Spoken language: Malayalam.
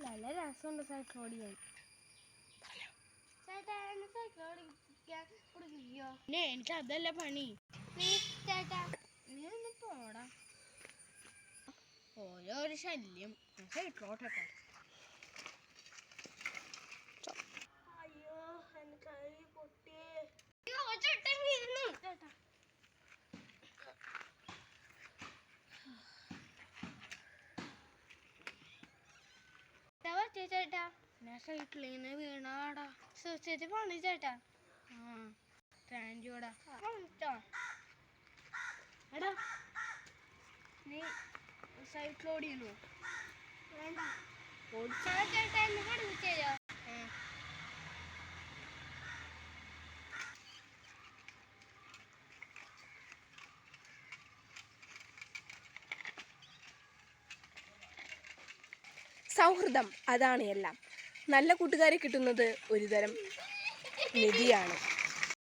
നല്ല രസമുണ്ട് സൈക്കിൾ ഓടിക്കാൻ. ചേട്ടാ സൈക്കിൾ ഓടിക്കാൻ കൊടുക്കുകയോ? എനിക്ക് അതല്ല പണി. ചേട്ടാ നീ ഒന്ന് പോടാ. ഓരോ ശല്യം. സൈക്കിളോട്ടെ. അയ്യോ എന്റെ കൈ പൊട്ടിയേ. ചേട്ടാ വീഴുന്നു. ചേട്ടാ ചേട്ടാ ഞാൻ സൈക്കിളിൽ നിന്ന് വീണാടാ. സൂക്ഷിച്ച് പോണി ചേട്ടാ. താങ്ക്യൂടാ. എടാ നീ സൈക്കിൾ ഓടിയുന്നു? വേണ്ട. ഓടിച്ചാ ചേട്ടാ എന്നെ പഠിപ്പിച്ചോ. സൗഹൃദം അതാണ് എല്ലാം. നല്ല കൂട്ടുകാരെ കിട്ടുന്നത് ഒരുതരം നിധിയാണ്.